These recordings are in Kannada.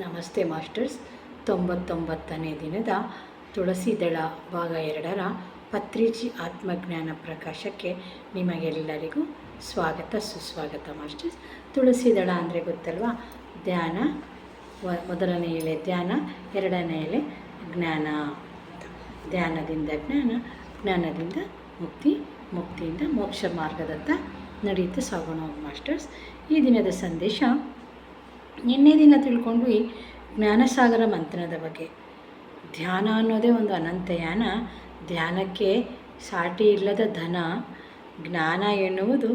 ನಮಸ್ತೆ ಮಾಸ್ಟರ್ಸ್. 99ನೇ ದಿನದ ತುಳಸಿದಳ ಭಾಗ 2ರ ಪತ್ರಿಜಿ ಆತ್ಮಜ್ಞಾನ ಪ್ರಕಾಶಕ್ಕೆ ನಿಮಗೆಲ್ಲರಿಗೂ ಸ್ವಾಗತ ಸುಸ್ವಾಗತ ಮಾಸ್ಟರ್ಸ್. ತುಳಸಿದಳ ಅಂದರೆ ಗೊತ್ತಲ್ವಾ? ಧ್ಯಾನ, ಮೊದಲನೇ ಎಲೆ ಧ್ಯಾನ, ಎರಡನೇ ಎಲೆ ಜ್ಞಾನ. ಧ್ಯಾನದಿಂದ ಜ್ಞಾನ, ಜ್ಞಾನದಿಂದ ಮುಕ್ತಿ, ಮುಕ್ತಿಯಿಂದ ಮೋಕ್ಷ ಮಾರ್ಗದತ್ತ ನಡೆಯುತ್ತಾ ಸಾಗೋಣ ಮಾಸ್ಟರ್ಸ್. ಈ ದಿನದ ಸಂದೇಶ, ನಿನ್ನೆ ದಿನ ತಿಳ್ಕೊಂಡ್ವಿ ಜ್ಞಾನಸಾಗರ ಮಂಥನದ ಬಗ್ಗೆ. ಧ್ಯಾನ ಅನ್ನೋದೇ ಒಂದು ಅನಂತಯಾನ, ಧ್ಯಾನಕ್ಕೆ ಸಾಟಿ ಇಲ್ಲದ ಧನ, ಜ್ಞಾನ ಎನ್ನುವುದು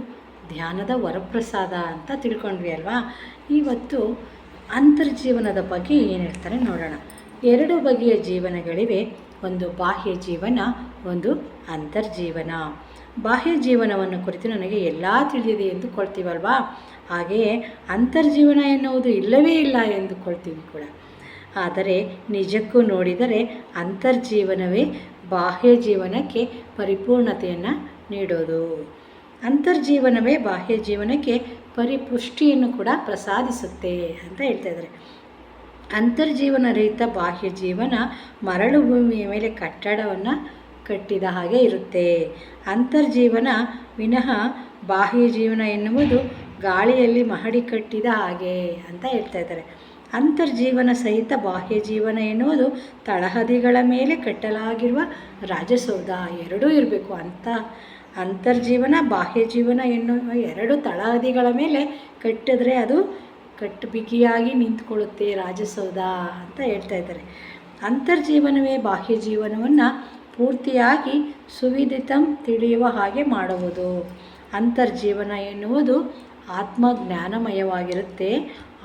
ಧ್ಯಾನದ ವರಪ್ರಸಾದ ಅಂತ ತಿಳ್ಕೊಂಡ್ವಿ ಅಲ್ವಾ. ಇವತ್ತು ಅಂತರ್ಜೀವನದ ಬಗ್ಗೆ ಏನು ಹೇಳ್ತಾರೆ ನೋಡೋಣ. 2 ಬಗೆಯ ಜೀವನಗಳಿವೆ, ಒಂದು ಬಾಹ್ಯ ಜೀವನ, ಒಂದು ಅಂತರ್ಜೀವನ. ಬಾಹ್ಯ ಜೀವನವನ್ನು ಕುರಿತು ನನಗೆ ಎಲ್ಲ ತಿಳಿದಿದೆ ಎಂದುಕೊಳ್ತೀವಲ್ವಾ, ಹಾಗೆಯೇ ಅಂತರ್ಜೀವನ ಎನ್ನುವುದು ಇಲ್ಲವೇ ಇಲ್ಲ ಎಂದುಕೊಳ್ತೀವಿ ಕೂಡ. ಆದರೆ ನಿಜಕ್ಕೂ ನೋಡಿದರೆ ಅಂತರ್ಜೀವನವೇ ಬಾಹ್ಯ ಜೀವನಕ್ಕೆ ಪರಿಪೂರ್ಣತೆಯನ್ನು ನೀಡೋದು. ಅಂತರ್ಜೀವನವೇ ಬಾಹ್ಯ ಜೀವನಕ್ಕೆ ಪರಿಪುಷ್ಟಿಯನ್ನು ಕೂಡ ಪ್ರಸಾದಿಸುತ್ತೆ ಅಂತ ಹೇಳ್ತಾ ಇದ್ದಾರೆ. ಅಂತರ್ಜೀವನ ರಹಿತ ಬಾಹ್ಯ ಜೀವನ ಮರಳು ಭೂಮಿಯ ಮೇಲೆ ಕಟ್ಟಡವನ್ನು ಕಟ್ಟಿದ ಹಾಗೆ ಇರುತ್ತೆ. ಅಂತರ್ಜೀವನ ವಿನಃ ಬಾಹ್ಯ ಜೀವನ ಎನ್ನುವುದು ಗಾಳಿಯಲ್ಲಿ ಮಹಡಿ ಕಟ್ಟಿದ ಹಾಗೆ ಅಂತ ಹೇಳ್ತಾ ಇದ್ದಾರೆ. ಅಂತರ್ಜೀವನ ಸಹಿತ ಬಾಹ್ಯ ಜೀವನ ಎನ್ನುವುದು ತಳಹದಿಗಳ ಮೇಲೆ ಕಟ್ಟಲಾಗಿರುವ ರಾಜಸೌಧ. ಎರಡೂ ಇರಬೇಕು. ಅಂತರ್ಜೀವನ ಬಾಹ್ಯ ಜೀವನ ಎನ್ನುವ 2 ತಳಹದಿಗಳ ಮೇಲೆ ಕಟ್ಟಿದ್ರೆ ಅದು ಬಿಗಿಯಾಗಿ ನಿಂತ್ಕೊಳ್ಳುತ್ತೆ ರಾಜಸೌಧ ಅಂತ ಹೇಳ್ತಾ ಇದ್ದಾರೆ. ಅಂತರ್ಜೀವನವೇ ಬಾಹ್ಯ ಜೀವನವನ್ನು ಪೂರ್ತಿಯಾಗಿ ಸುವಿದಿತಂ ತಿಳಿಯುವ ಹಾಗೆ ಮಾಡುವುದು. ಅಂತರ್ಜೀವನ ಎನ್ನುವುದು ಆತ್ಮಜ್ಞಾನಮಯವಾಗಿರುತ್ತೆ,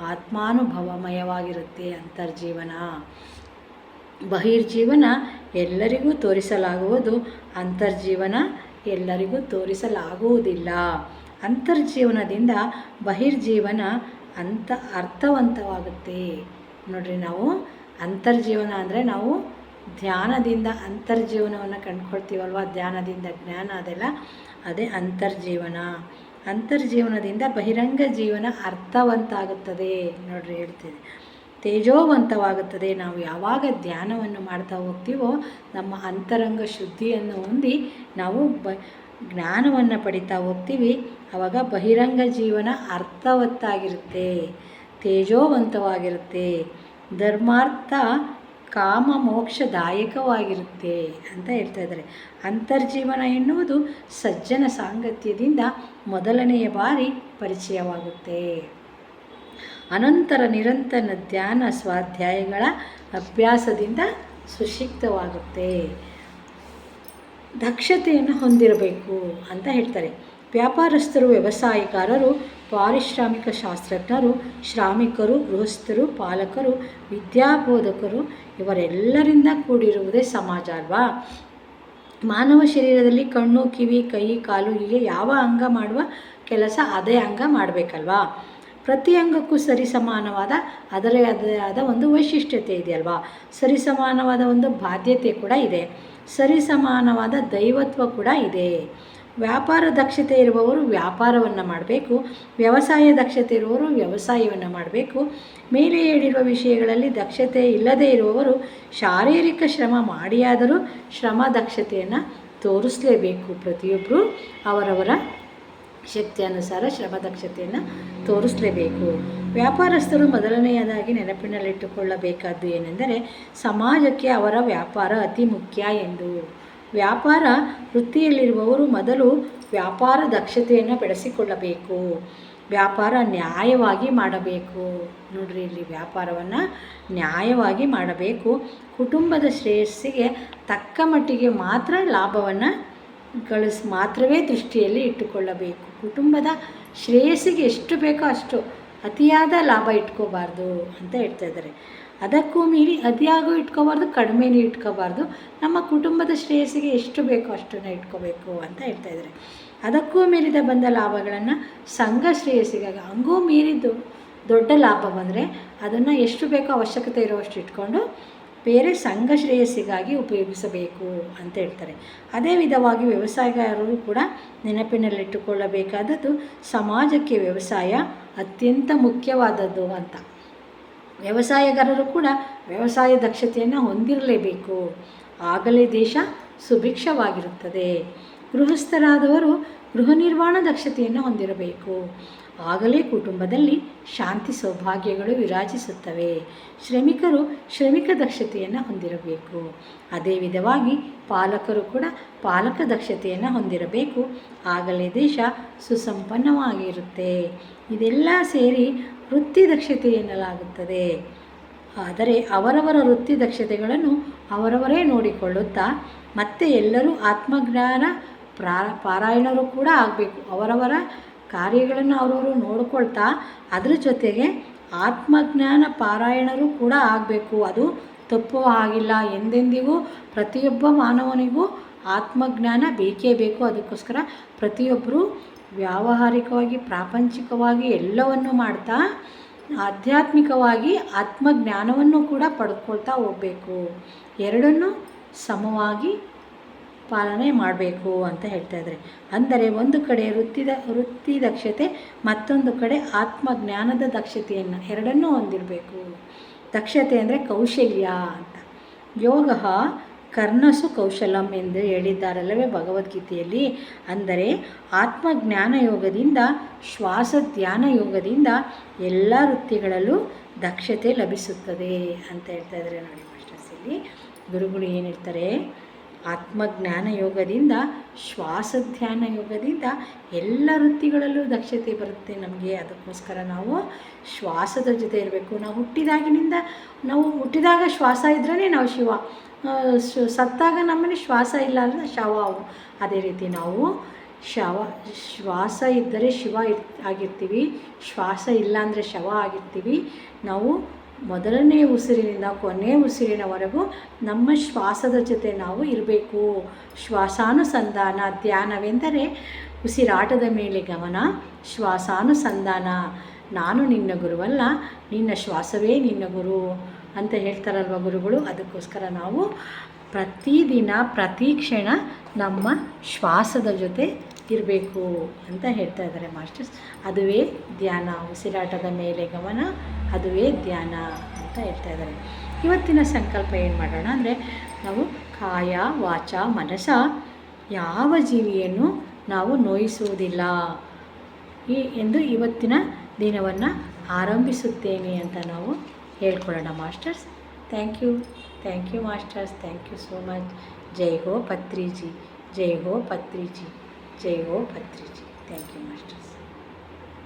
ಆತ್ಮಾನುಭವಮಯವಾಗಿರುತ್ತೆ ಅಂತರ್ಜೀವನ. ಬಹಿರ್ಜೀವನ ಎಲ್ಲರಿಗೂ ತೋರಿಸಲಾಗುವುದು, ಅಂತರ್ಜೀವನ ಎಲ್ಲರಿಗೂ ತೋರಿಸಲಾಗುವುದಿಲ್ಲ. ಅಂತರ್ಜೀವನದಿಂದ ಬಹಿರ್ಜೀವನ ಅರ್ಥವಂತವಾಗುತ್ತೆ. ನೋಡ್ರಿ, ನಾವು ಅಂತರ್ಜೀವನ ಅಂದರೆ ನಾವು ಧ್ಯಾನದಿಂದ ಅಂತರ್ಜೀವನವನ್ನು ಕಂಡುಕೊಳ್ತೀವಲ್ವ, ಧ್ಯಾನದಿಂದ ಜ್ಞಾನ, ಅದೇ ಅಂತರ್ಜೀವನ. ಅಂತರ್ಜೀವನದಿಂದ ಬಹಿರಂಗ ಜೀವನ ಅರ್ಥವಂತ ಆಗುತ್ತದೆ. ನೋಡ್ರಿ, ಹೇಳ್ತೀನಿ, ತೇಜೋವಂತವಾಗುತ್ತದೆ. ನಾವು ಯಾವಾಗ ಧ್ಯಾನವನ್ನು ಮಾಡ್ತಾ ಹೋಗ್ತೀವೋ ನಮ್ಮ ಅಂತರಂಗ ಶುದ್ಧಿಯನ್ನು ಹೊಂದಿ ನಾವು ಜ್ಞಾನವನ್ನು ಪಡಿತಾ ಹೋಗ್ತೀವಿ. ಆವಾಗ ಬಹಿರಂಗ ಜೀವನ ಅರ್ಥವತ್ತಾಗಿರುತ್ತೆ, ತೇಜೋವಂತವಾಗಿರುತ್ತೆ, ಧರ್ಮಾರ್ಥ ಕಾಮ ಮೋಕ್ಷದಾಯಕವಾಗಿರುತ್ತೆ ಅಂತ ಹೇಳ್ತಾ ಇದ್ದಾರೆ. ಅಂತರ್ಜೀವನ ಎನ್ನುವುದು ಸಜ್ಜನ ಸಾಂಗತ್ಯದಿಂದ ಮೊದಲನೆಯ ಬಾರಿ ಪರಿಚಯವಾಗುತ್ತೆ. ಅನಂತರ ನಿರಂತರ ಧ್ಯಾನ ಸ್ವಾಧ್ಯಾಯಗಳ ಅಭ್ಯಾಸದಿಂದ ಸುಶಿಕ್ತವಾಗುತ್ತೆ. ದಕ್ಷತೆಯನ್ನು ಹೊಂದಿರಬೇಕು ಅಂತ ಹೇಳ್ತಾರೆ. ವ್ಯಾಪಾರಸ್ಥರು, ವ್ಯವಸಾಯಗಾರರು, ಪಾರಿಶ್ರಾಮಿಕ ಶಾಸ್ತ್ರಜ್ಞರು, ಶ್ರಾಮಿಕರು, ಗೃಹಸ್ಥರು, ಪಾಲಕರು, ವಿದ್ಯಾಬೋಧಕರು ಇವರೆಲ್ಲರಿಂದ ಕೂಡಿರುವುದೇ ಸಮಾಜ ಅಲ್ವಾ. ಮಾನವ ಶರೀರದಲ್ಲಿ ಕಣ್ಣು, ಕಿವಿ, ಕೈ, ಕಾಲು ಹೀಗೆ ಯಾವ ಅಂಗ ಮಾಡುವ ಕೆಲಸ ಅದೇ ಅಂಗ ಮಾಡಬೇಕಲ್ವಾ. ಪ್ರತಿ ಅಂಗಕ್ಕೂ ಸರಿಸಮಾನವಾದ ಅದರೇ ಆದ ಒಂದು ವೈಶಿಷ್ಟ್ಯತೆ ಇದೆಯಲ್ವಾ. ಸರಿಸಮಾನವಾದ ಒಂದು ಬಾಧ್ಯತೆ ಕೂಡ ಇದೆ, ಸರಿಸಮಾನವಾದ ದೈವತ್ವ ಕೂಡ ಇದೆ. ವ್ಯಾಪಾರ ದಕ್ಷತೆ ಇರುವವರು ವ್ಯಾಪಾರವನ್ನು ಮಾಡಬೇಕು, ವ್ಯವಸಾಯ ದಕ್ಷತೆ ಇರುವವರು ವ್ಯವಸಾಯವನ್ನು ಮಾಡಬೇಕು. ಮೇಲೆ ಹೇಳಿರುವ ವಿಷಯಗಳಲ್ಲಿ ದಕ್ಷತೆ ಇಲ್ಲದೇ ಇರುವವರು ಶಾರೀರಿಕ ಶ್ರಮ ಮಾಡಿಯಾದರೂ ಶ್ರಮ ದಕ್ಷತೆಯನ್ನು ತೋರಿಸಲೇಬೇಕು. ಪ್ರತಿಯೊಬ್ಬರು ಅವರವರ ಶಕ್ತಿಯನುಸಾರ ಶ್ರಮ ದಕ್ಷತೆಯನ್ನು ತೋರಿಸಲೇಬೇಕು. ವ್ಯಾಪಾರಸ್ಥರು ಮೊದಲನೆಯದಾಗಿ ನೆನಪಿನಲ್ಲಿಟ್ಟುಕೊಳ್ಳಬೇಕಾದ್ದು ಏನೆಂದರೆ ಸಮಾಜಕ್ಕೆ ಅವರ ವ್ಯಾಪಾರ ಅತಿ ಮುಖ್ಯ ಎಂದು. ವ್ಯಾಪಾರ ವೃತ್ತಿಯಲ್ಲಿರುವವರು ಮೊದಲು ವ್ಯಾಪಾರ ದಕ್ಷತೆಯನ್ನು ಬೆಳೆಸಿಕೊಳ್ಳಬೇಕು. ವ್ಯಾಪಾರ ನ್ಯಾಯವಾಗಿ ಮಾಡಬೇಕು. ನೋಡ್ರಿ, ಇಲ್ಲಿ ವ್ಯಾಪಾರವನ್ನು ನ್ಯಾಯವಾಗಿ ಮಾಡಬೇಕು. ಕುಟುಂಬದ ಶ್ರೇಯಸ್ಸಿಗೆ ತಕ್ಕ ಮಟ್ಟಿಗೆ ಮಾತ್ರ ಲಾಭವನ್ನು ಮಾತ್ರವೇ ದೃಷ್ಟಿಯಲ್ಲಿ ಇಟ್ಟುಕೊಳ್ಳಬೇಕು. ಕುಟುಂಬದ ಶ್ರೇಯಸ್ಸಿಗೆ ಎಷ್ಟು ಬೇಕೋ ಅಷ್ಟು, ಅತಿಯಾದ ಲಾಭ ಇಟ್ಕೋಬಾರ್ದು ಅಂತ ಹೇಳ್ತಾ ಇದ್ದಾರೆ. ಅದಕ್ಕೂ ಮೀರಿ ಅತಿಯಾಗೂ ಇಟ್ಕೋಬಾರ್ದು, ಕಡಿಮೆನೂ ಇಟ್ಕೋಬಾರ್ದು. ನಮ್ಮ ಕುಟುಂಬದ ಶ್ರೇಯಸ್ಸಿಗೆ ಎಷ್ಟು ಬೇಕೋ ಅಷ್ಟನ್ನು ಇಟ್ಕೋಬೇಕು ಅಂತ ಹೇಳ್ತಾ ಇದ್ದಾರೆ. ಅದಕ್ಕೂ ಮೀರಿದ ಬಂದ ಲಾಭಗಳನ್ನು ಸಂಘ ಶ್ರೇಯಸ್ಸಿಗಾಗಿ, ಹಂಗೂ ಮೀರಿದ್ದು ದೊಡ್ಡ ಲಾಭ ಬಂದರೆ ಅದನ್ನು ಎಷ್ಟು ಬೇಕೋ ಅವಶ್ಯಕತೆ ಇರುವಷ್ಟು ಇಟ್ಕೊಂಡು ಬೇರೆ ಸಂಘ ಶ್ರೇಯಸ್ಸಿಗಾಗಿ ಉಪಯೋಗಿಸಬೇಕು ಅಂತ ಹೇಳ್ತಾರೆ. ಅದೇ ವಿಧವಾಗಿ ವ್ಯವಸಾಯಗಾರರು ಕೂಡ ನೆನಪಿನಲ್ಲಿಟ್ಟುಕೊಳ್ಳಬೇಕಾದದ್ದು ಸಮಾಜಕ್ಕೆ ವ್ಯವಸಾಯ ಅತ್ಯಂತ ಮುಖ್ಯವಾದದ್ದು ಅಂತ. ವ್ಯವಸಾಯಗಾರರು ಕೂಡ ವ್ಯವಸಾಯ ದಕ್ಷತೆಯನ್ನು ಹೊಂದಿರಲೇಬೇಕು, ಆಗಲೇ ದೇಶ ಸುಭಿಕ್ಷವಾಗಿರುತ್ತದೆ. ಗೃಹಸ್ಥರಾದವರು ಗೃಹ ನಿರ್ವಹಣಾ ದಕ್ಷತೆಯನ್ನು ಹೊಂದಿರಬೇಕು, ಆಗಲೇ ಕುಟುಂಬದಲ್ಲಿ ಶಾಂತಿ ಸೌಭಾಗ್ಯಗಳು ವಿರಾಜಿಸುತ್ತವೆ. ಶ್ರಮಿಕರು ಶ್ರಮಿಕ ದಕ್ಷತೆಯನ್ನು ಹೊಂದಿರಬೇಕು. ಅದೇ ವಿಧವಾಗಿ ಪಾಲಕರು ಕೂಡ ಪಾಲಕ ದಕ್ಷತೆಯನ್ನು ಹೊಂದಿರಬೇಕು, ಆಗಲೇ ದೇಶ ಸುಸಂಪನ್ನವಾಗಿರುತ್ತೆ. ಇದೆಲ್ಲ ಸೇರಿ ವೃತ್ತಿ ದಕ್ಷತೆ ಎನ್ನಲಾಗುತ್ತದೆ. ಆದರೆ ಅವರವರ ವೃತ್ತಿ ದಕ್ಷತೆಗಳನ್ನು ಅವರವರೇ ನೋಡಿಕೊಳ್ಳುತ್ತಾ ಮತ್ತೆ ಎಲ್ಲರೂ ಆತ್ಮಜ್ಞಾನ ಪಾರಾಯಣರು ಕೂಡ ಆಗಬೇಕು. ಅವರವರ ಕಾರ್ಯಗಳನ್ನು ಅವರವರು ನೋಡಿಕೊಳ್ತಾ ಅದರ ಜೊತೆಗೆ ಆತ್ಮಜ್ಞಾನ ಪಾರಾಯಣರು ಕೂಡ ಆಗಬೇಕು. ಅದು ತಪ್ಪುವ ಹಾಗಿಲ್ಲ. ಎಂದೆಂದಿಗೂ ಪ್ರತಿಯೊಬ್ಬ ಮಾನವನಿಗೂ ಆತ್ಮಜ್ಞಾನ ಬೇಕೇ ಬೇಕು. ಅದಕ್ಕೋಸ್ಕರ ಪ್ರತಿಯೊಬ್ಬರು ವ್ಯಾವಹಾರಿಕವಾಗಿ ಪ್ರಾಪಂಚಿಕವಾಗಿ ಎಲ್ಲವನ್ನು ಮಾಡ್ತಾ ಆಧ್ಯಾತ್ಮಿಕವಾಗಿ ಆತ್ಮಜ್ಞಾನವನ್ನು ಕೂಡ ಪಡೆದುಕೊಳ್ತಾ ಹೋಗಬೇಕು. ಎರಡನ್ನೂ ಸಮವಾಗಿ ಪಾಲನೆ ಮಾಡಬೇಕು ಅಂತ ಹೇಳ್ತಾ ಇದ್ದಾರೆ. ಅಂದರೆ ಒಂದು ಕಡೆ ವೃತ್ತಿ ದಕ್ಷತೆ, ಮತ್ತೊಂದು ಕಡೆ ಆತ್ಮಜ್ಞಾನದ ದಕ್ಷತೆಯನ್ನು ಎರಡನ್ನೂ ಹೊಂದಿರಬೇಕು. ದಕ್ಷತೆ ಅಂದರೆ ಕೌಶಲ್ಯ ಅಂತ. ಯೋಗ ಕರ್ಣಸು ಕೌಶಲಂ ಎಂದು ಹೇಳಿದ್ದಾರಲ್ಲವೇ ಭಗವದ್ಗೀತೆಯಲ್ಲಿ. ಅಂದರೆ ಆತ್ಮಜ್ಞಾನ ಯೋಗದಿಂದ, ಶ್ವಾಸ ಧ್ಯಾನ ಯೋಗದಿಂದ ಎಲ್ಲ ವೃತ್ತಿಗಳಲ್ಲೂ ದಕ್ಷತೆ ಲಭಿಸುತ್ತದೆ ಅಂತ ಹೇಳ್ತಾ ಇದ್ದಾರೆ. ನೋಡಿ ಮಾಸ್ಟರ್ಸ್, ಇಲ್ಲಿ ಗುರುಗಳು ಏನು ಹೇಳ್ತಾರೆ, ಆತ್ಮಜ್ಞಾನ ಯೋಗದಿಂದ, ಶ್ವಾಸ ಧ್ಯಾನ ಯೋಗದಿಂದ ಎಲ್ಲ ವೃತ್ತಿಗಳಲ್ಲೂ ದಕ್ಷತೆ ಬರುತ್ತೆ ನಮಗೆ. ಅದಕ್ಕೋಸ್ಕರ ನಾವು ಶ್ವಾಸದ ಜೊತೆ ಇರಬೇಕು. ನಾವು ಹುಟ್ಟಿದಾಗ ಶ್ವಾಸ ಇದ್ರೇ ನಾವು ಶಿವ, ಸತ್ತಾಗ ನಮ್ಮಲ್ಲಿ ಶ್ವಾಸ ಇಲ್ಲ ಅಂದರೆ ಶವ. ಅದೇ ರೀತಿ ನಾವು ಶ್ವಾಸ ಇದ್ದರೆ ಶಿವ ಆಗಿರ್ತೀವಿ, ಶ್ವಾಸ ಇಲ್ಲ ಅಂದರೆ ಶವ ಆಗಿರ್ತೀವಿ. ನಾವು ಮೊದಲನೇ ಉಸಿರಿನಿಂದ ಕೊನೆಯ ಉಸಿರಿನವರೆಗೂ ನಮ್ಮ ಶ್ವಾಸದ ಜೊತೆ ನಾವು ಇರಬೇಕು. ಶ್ವಾಸಾನುಸಂಧಾನ ಧ್ಯಾನವೆಂದರೆ ಉಸಿರಾಟದ ಮೇಲೆ ಗಮನ, ಶ್ವಾಸಾನುಸಂಧಾನ. ನಾನು ನಿನ್ನ ಗುರುವಲ್ಲ, ನಿನ್ನ ಶ್ವಾಸವೇ ನಿನ್ನ ಗುರು ಅಂತ ಹೇಳ್ತಾರಲ್ವ ಗುರುಗಳು. ಅದಕ್ಕೋಸ್ಕರ ನಾವು ಪ್ರತಿದಿನ ಪ್ರತಿ ಕ್ಷಣ ನಮ್ಮ ಶ್ವಾಸದ ಜೊತೆ ಇರಬೇಕು ಅಂತ ಹೇಳ್ತಾ ಇದ್ದಾರೆ ಮಾಸ್ಟರ್ಸ್. ಅದುವೇ ಧ್ಯಾನ, ಉಸಿರಾಟದ ಮೇಲೆ ಗಮನ, ಅದುವೇ ಧ್ಯಾನ ಅಂತ ಹೇಳ್ತಾ ಇದ್ದಾರೆ. ಇವತ್ತಿನ ಸಂಕಲ್ಪ ಏನು ಮಾಡೋಣ ಅಂದರೆ, ನಾವು ಕಾಯ ವಾಚ ಮನಸ ಯಾವ ಜೀವಿಯನ್ನು ನಾವು ನೋಯಿಸುವುದಿಲ್ಲ ಎಂದು ಇವತ್ತಿನ ದಿನವನ್ನು ಆರಂಭಿಸುತ್ತೇನೆ ಅಂತ ನಾವು ಹೇಳ್ಕೊಳ್ಳೋಣ masters. Thank you masters, thank you so much. ಜೈ ಹೋ ಪತ್ರಿಜಿ, ಜೈ ಹೋ ಪತ್ರಿಜಿ, ಜೈ ಹೋ ಪತ್ರಿಜಿ. Thank you masters.